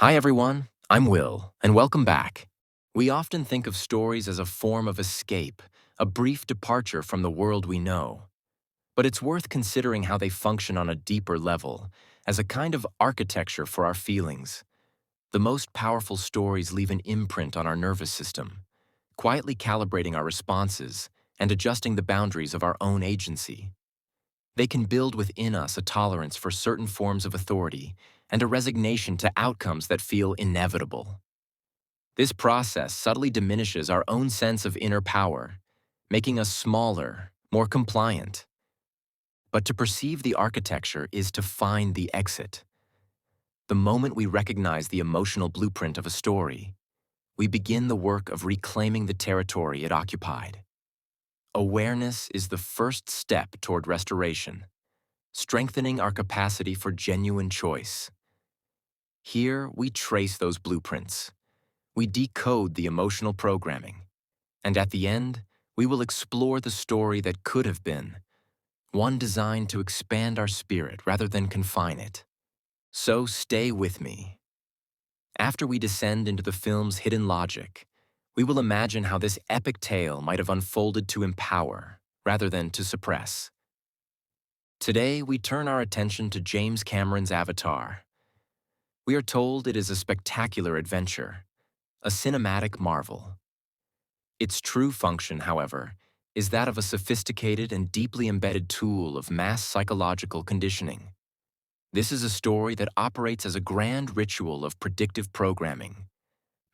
Hi everyone, I'm Will, and welcome back. We often think of stories as a form of escape, a brief departure from the world we know. But it's worth considering how they function on a deeper level, as a kind of architecture for our feelings. The most powerful stories leave an imprint on our nervous system, quietly calibrating our responses and adjusting the boundaries of our own agency. They can build within us a tolerance for certain forms of authority and a resignation to outcomes that feel inevitable. This process subtly diminishes our own sense of inner power, making us smaller, more compliant. But to perceive the architecture is to find the exit. The moment we recognize the emotional blueprint of a story, we begin the work of reclaiming the territory it occupied. Awareness is the first step toward restoration, strengthening our capacity for genuine choice. Here, we trace those blueprints. We decode the emotional programming. And at the end, we will explore the story that could have been, one designed to expand our spirit rather than confine it. So stay with me. After we descend into the film's hidden logic, we will imagine how this epic tale might have unfolded to empower rather than to suppress. Today, we turn our attention to James Cameron's Avatar. We are told it is a spectacular adventure, a cinematic marvel. Its true function, however, is that of a sophisticated and deeply embedded tool of mass psychological conditioning. This is a story that operates as a grand ritual of predictive programming,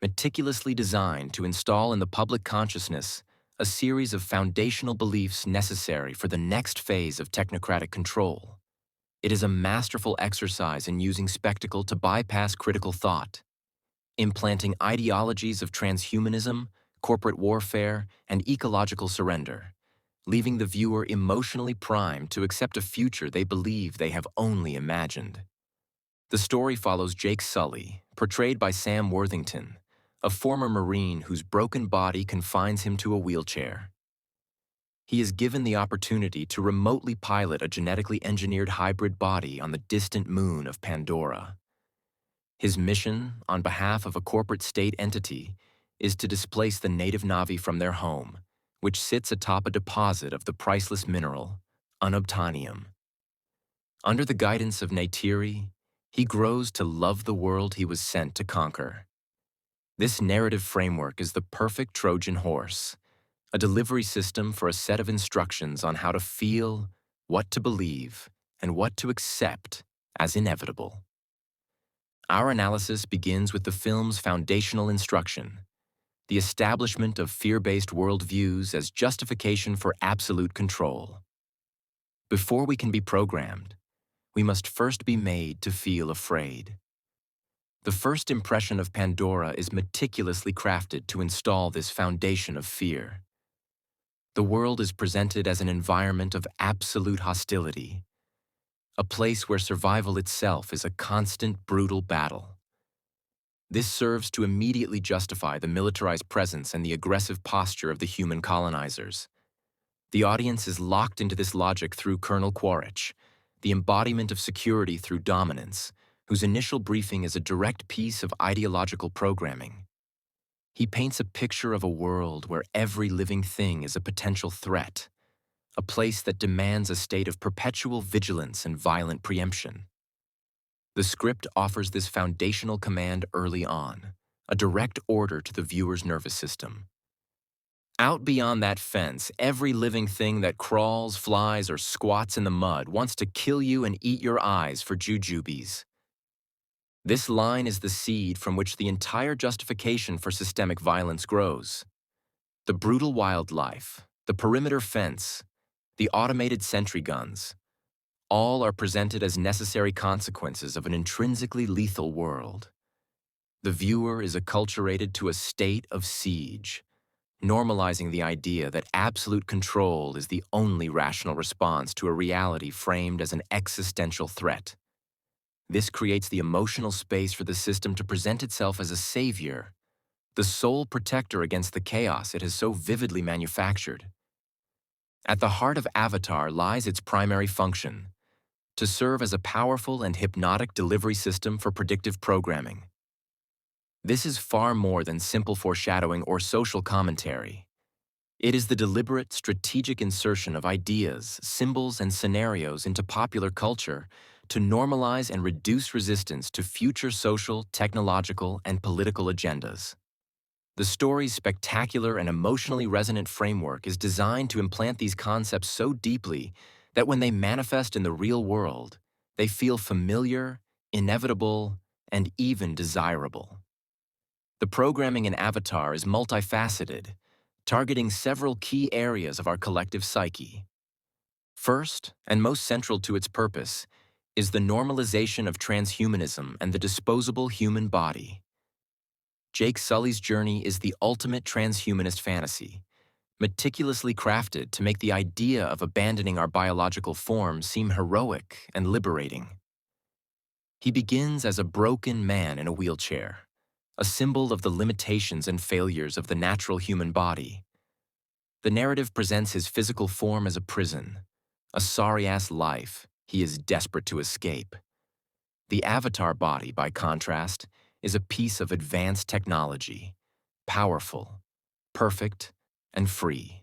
meticulously designed to install in the public consciousness a series of foundational beliefs necessary for the next phase of technocratic control. It is a masterful exercise in using spectacle to bypass critical thought, implanting ideologies of transhumanism, corporate warfare, and ecological surrender, leaving the viewer emotionally primed to accept a future they believe they have only imagined. The story follows Jake Sully, portrayed by Sam Worthington, a former Marine whose broken body confines him to a wheelchair. He is given the opportunity to remotely pilot a genetically engineered hybrid body on the distant moon of Pandora. His mission, on behalf of a corporate state entity, is to displace the native Na'vi from their home, which sits atop a deposit of the priceless mineral, unobtainium. Under the guidance of Neytiri, he grows to love the world he was sent to conquer. This narrative framework is the perfect Trojan horse, a delivery system for a set of instructions on how to feel, what to believe, and what to accept as inevitable. Our analysis begins with the film's foundational instruction, the establishment of fear-based worldviews as justification for absolute control. Before we can be programmed, we must first be made to feel afraid. The first impression of Pandora is meticulously crafted to install this foundation of fear. The world is presented as an environment of absolute hostility, a place where survival itself is a constant, brutal battle. This serves to immediately justify the militarized presence and the aggressive posture of the human colonizers. The audience is locked into this logic through Colonel Quaritch, the embodiment of security through dominance, whose initial briefing is a direct piece of ideological programming. He paints a picture of a world where every living thing is a potential threat, a place that demands a state of perpetual vigilance and violent preemption. The script offers this foundational command early on, a direct order to the viewer's nervous system. Out beyond that fence, every living thing that crawls, flies, or squats in the mud wants to kill you and eat your eyes for jujubes. This line is the seed from which the entire justification for systemic violence grows. The brutal wildlife, the perimeter fence, the automated sentry guns, all are presented as necessary consequences of an intrinsically lethal world. The viewer is acculturated to a state of siege, normalizing the idea that absolute control is the only rational response to a reality framed as an existential threat. This creates the emotional space for the system to present itself as a savior, the sole protector against the chaos it has so vividly manufactured. At the heart of Avatar lies its primary function: to serve as a powerful and hypnotic delivery system for predictive programming. This is far more than simple foreshadowing or social commentary. It is the deliberate, strategic insertion of ideas, symbols, and scenarios into popular culture to normalize and reduce resistance to future social, technological, and political agendas. The story's spectacular and emotionally resonant framework is designed to implant these concepts so deeply that when they manifest in the real world, they feel familiar, inevitable, and even desirable. The programming in Avatar is multifaceted, targeting several key areas of our collective psyche. First, and most central to its purpose, is the normalization of transhumanism and the disposable human body. Jake Sully's journey is the ultimate transhumanist fantasy, meticulously crafted to make the idea of abandoning our biological form seem heroic and liberating. He begins as a broken man in a wheelchair, a symbol of the limitations and failures of the natural human body. The narrative presents his physical form as a prison, a sorry-ass life he is desperate to escape. The avatar body, by contrast, is a piece of advanced technology, powerful, perfect, and free.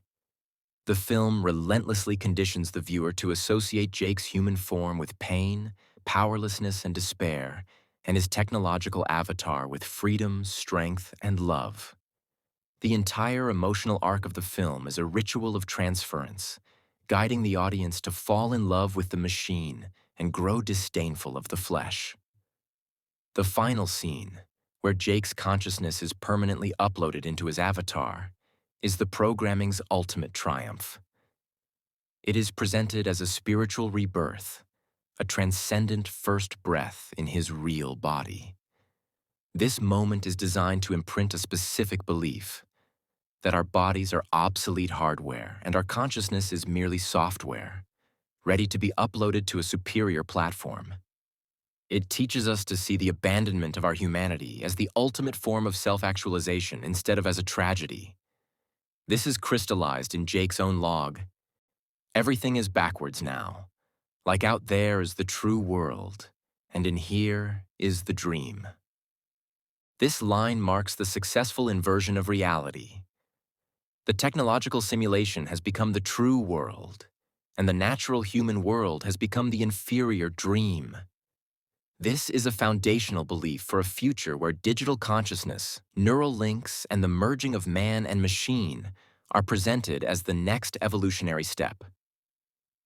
The film relentlessly conditions the viewer to associate Jake's human form with pain, powerlessness, and despair, and his technological avatar with freedom, strength, and love. The entire emotional arc of the film is a ritual of transference, guiding the audience to fall in love with the machine and grow disdainful of the flesh. The final scene, where Jake's consciousness is permanently uploaded into his avatar, is the programming's ultimate triumph. It is presented as a spiritual rebirth, a transcendent first breath in his real body. This moment is designed to imprint a specific belief, that our bodies are obsolete hardware and our consciousness is merely software, ready to be uploaded to a superior platform. It teaches us to see the abandonment of our humanity as the ultimate form of self-actualization instead of as a tragedy. This is crystallized in Jake's own log. Everything is backwards now. Like out there is the true world, and in here is the dream. This line marks the successful inversion of reality. The technological simulation has become the true world, and the natural human world has become the inferior dream. This is a foundational belief for a future where digital consciousness, neural links, and the merging of man and machine are presented as the next evolutionary step.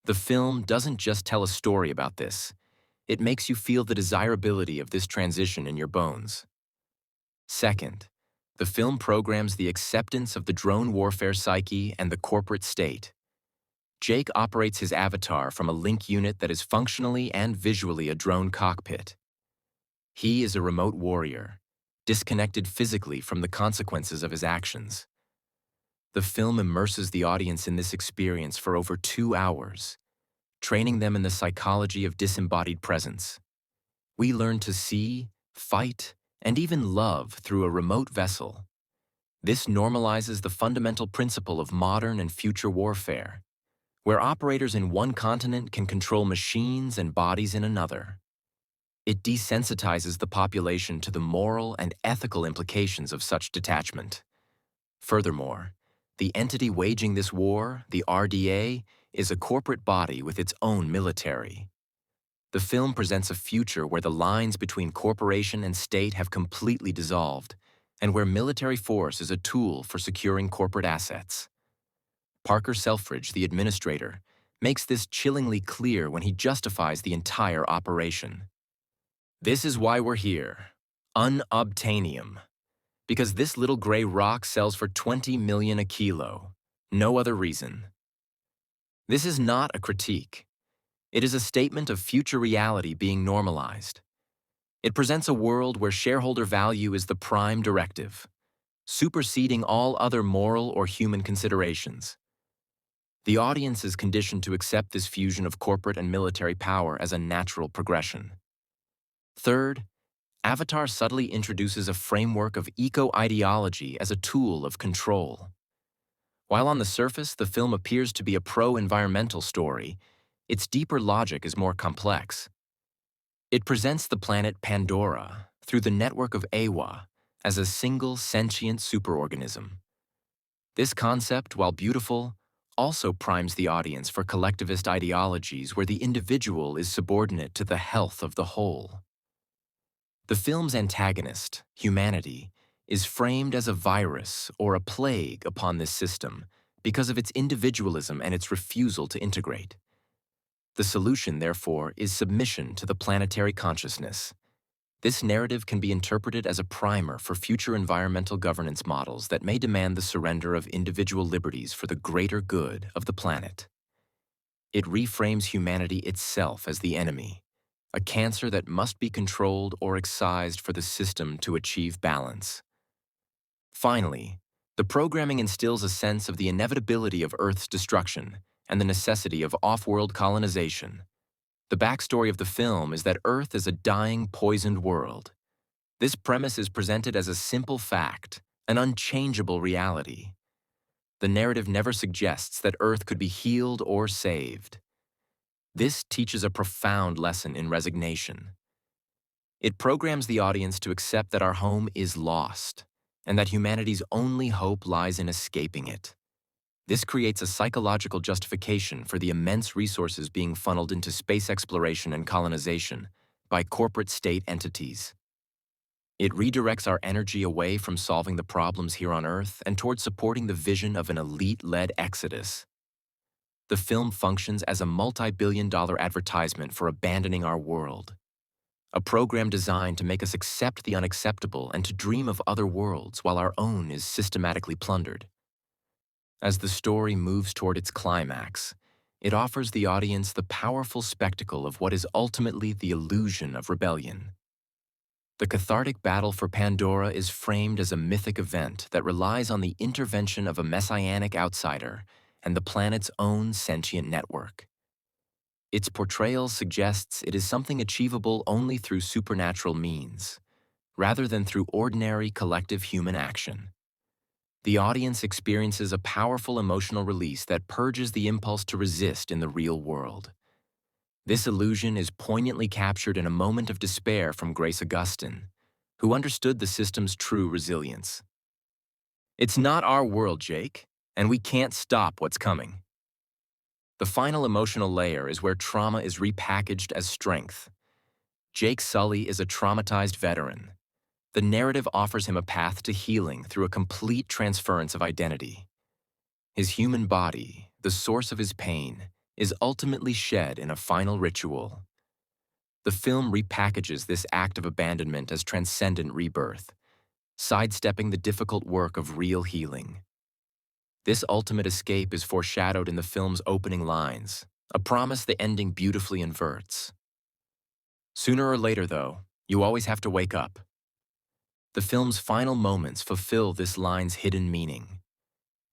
The film doesn't just tell a story about this, it makes you feel the desirability of this transition in your bones. Second, the film programs the acceptance of the drone-warfare psyche and the corporate state. Jake operates his avatar from a link unit that is functionally and visually a drone cockpit. He is a remote warrior, disconnected physically from the consequences of his actions. The film immerses the audience in this experience for over 2 hours, training them in the psychology of disembodied presence. We learn to see, fight, and even love through a remote vessel. This normalizes the fundamental principle of modern and future warfare, where operators in one continent can control machines and bodies in another. It desensitizes the population to the moral and ethical implications of such detachment. Furthermore, the entity waging this war, the RDA, is a corporate body with its own military. The film presents a future where the lines between corporation and state have completely dissolved, and where military force is a tool for securing corporate assets. Parker Selfridge, the administrator, makes this chillingly clear when he justifies the entire operation. This is why we're here. Unobtainium. Because this little gray rock sells for 20 million a kilo. No other reason. This is not a critique. It is a statement of future reality being normalized. It presents a world where shareholder value is the prime directive, superseding all other moral or human considerations. The audience is conditioned to accept this fusion of corporate and military power as a natural progression. Third, Avatar subtly introduces a framework of eco-ideology as a tool of control. While on the surface the film appears to be a pro-environmental story, its deeper logic is more complex. It presents the planet Pandora, through the network of Awa, as a single sentient superorganism. This concept, while beautiful, also primes the audience for collectivist ideologies where the individual is subordinate to the health of the whole. The film's antagonist, humanity, is framed as a virus or a plague upon this system because of its individualism and its refusal to integrate. The solution, therefore, is submission to the planetary consciousness. This narrative can be interpreted as a primer for future environmental governance models that may demand the surrender of individual liberties for the greater good of the planet. It reframes humanity itself as the enemy, a cancer that must be controlled or excised for the system to achieve balance. Finally, the programming instills a sense of the inevitability of Earth's destruction and the necessity of off-world colonization. The backstory of the film is that Earth is a dying, poisoned world. This premise is presented as a simple fact, an unchangeable reality. The narrative never suggests that Earth could be healed or saved. This teaches a profound lesson in resignation. It programs the audience to accept that our home is lost, and that humanity's only hope lies in escaping it. This creates a psychological justification for the immense resources being funneled into space exploration and colonization by corporate state entities. It redirects our energy away from solving the problems here on Earth and toward supporting the vision of an elite-led exodus. The film functions as a multi-billion-dollar advertisement for abandoning our world, a program designed to make us accept the unacceptable and to dream of other worlds while our own is systematically plundered. As the story moves toward its climax, it offers the audience the powerful spectacle of what is ultimately the illusion of rebellion. The cathartic battle for Pandora is framed as a mythic event that relies on the intervention of a messianic outsider and the planet's own sentient network. Its portrayal suggests it is something achievable only through supernatural means, rather than through ordinary collective human action. The audience experiences a powerful emotional release that purges the impulse to resist in the real world. This illusion is poignantly captured in a moment of despair from Grace Augustine, who understood the system's true resilience. "It's not our world, Jake, and we can't stop what's coming." The final emotional layer is where trauma is repackaged as strength. Jake Sully is a traumatized veteran. The narrative offers him a path to healing through a complete transference of identity. His human body, the source of his pain, is ultimately shed in a final ritual. The film repackages this act of abandonment as transcendent rebirth, sidestepping the difficult work of real healing. This ultimate escape is foreshadowed in the film's opening lines, a promise the ending beautifully inverts. Sooner or later, though, you always have to wake up. The film's final moments fulfill this line's hidden meaning.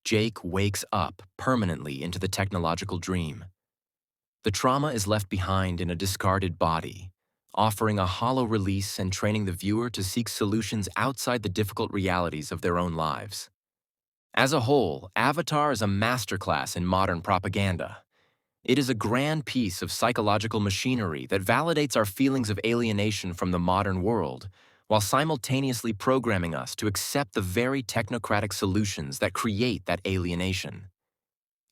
Jake wakes up permanently into the technological dream. The trauma is left behind in a discarded body, offering a hollow release and training the viewer to seek solutions outside the difficult realities of their own lives. As a whole, Avatar is a masterclass in modern propaganda. It is a grand piece of psychological machinery that validates our feelings of alienation from the modern world, while simultaneously programming us to accept the very technocratic solutions that create that alienation.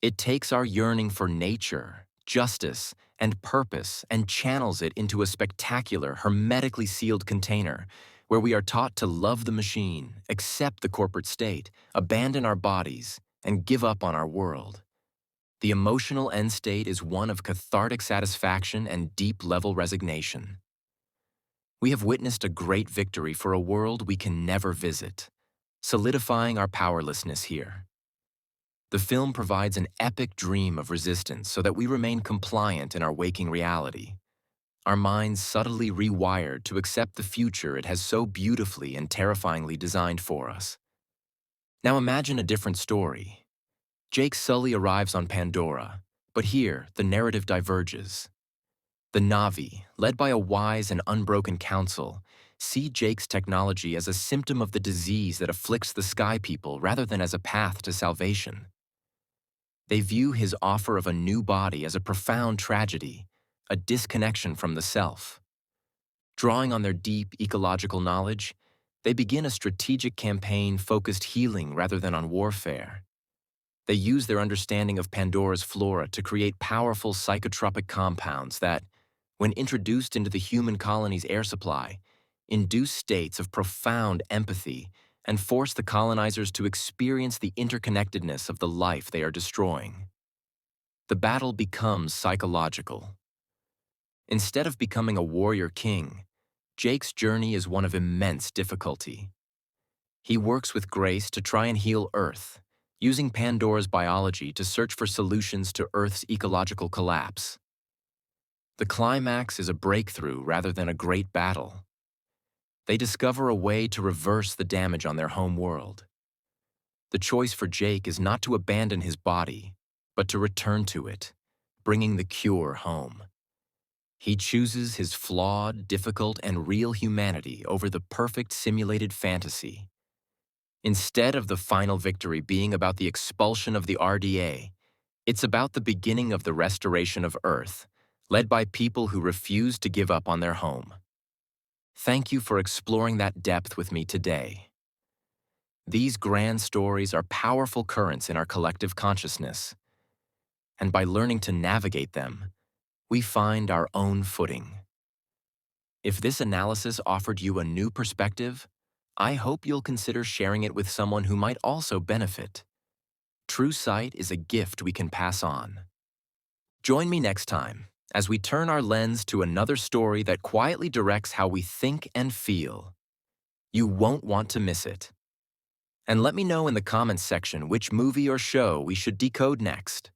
It takes our yearning for nature, justice, and purpose and channels it into a spectacular, hermetically sealed container where we are taught to love the machine, accept the corporate state, abandon our bodies, and give up on our world. The emotional end state is one of cathartic satisfaction and deep-level resignation. We have witnessed a great victory for a world we can never visit, solidifying our powerlessness here. The film provides an epic dream of resistance so that we remain compliant in our waking reality, our minds subtly rewired to accept the future it has so beautifully and terrifyingly designed for us. Now imagine a different story. Jake Sully arrives on Pandora, but here the narrative diverges. The Na'vi, led by a wise and unbroken council, see Jake's technology as a symptom of the disease that afflicts the Sky People rather than as a path to salvation. They view his offer of a new body as a profound tragedy, a disconnection from the self. Drawing on their deep ecological knowledge, They begin a strategic campaign focused healing rather than on warfare. They use their understanding of Pandora's flora to create powerful psychotropic compounds that, when introduced into the human colony's air supply, induce states of profound empathy and force the colonizers to experience the interconnectedness of the life they are destroying. The battle becomes psychological. Instead of becoming a warrior king, Jake's journey is one of immense difficulty. He works with grace to try and heal Earth, using Pandora's biology to search for solutions to Earth's ecological collapse. The climax is a breakthrough rather than a great battle. They discover a way to reverse the damage on their home world. The choice for Jake is not to abandon his body, but to return to it, bringing the cure home. He chooses his flawed, difficult, and real humanity over the perfect simulated fantasy. Instead of the final victory being about the expulsion of the RDA, it's about the beginning of the restoration of Earth, led by people who refuse to give up on their home. Thank you for exploring that depth with me today. These grand stories are powerful currents in our collective consciousness, and by learning to navigate them, we find our own footing. If this analysis offered you a new perspective, I hope you'll consider sharing it with someone who might also benefit. True sight is a gift we can pass on. Join me next time as we turn our lens to another story that quietly directs how we think and feel. You won't want to miss it. And let me know in the comments section which movie or show we should decode next.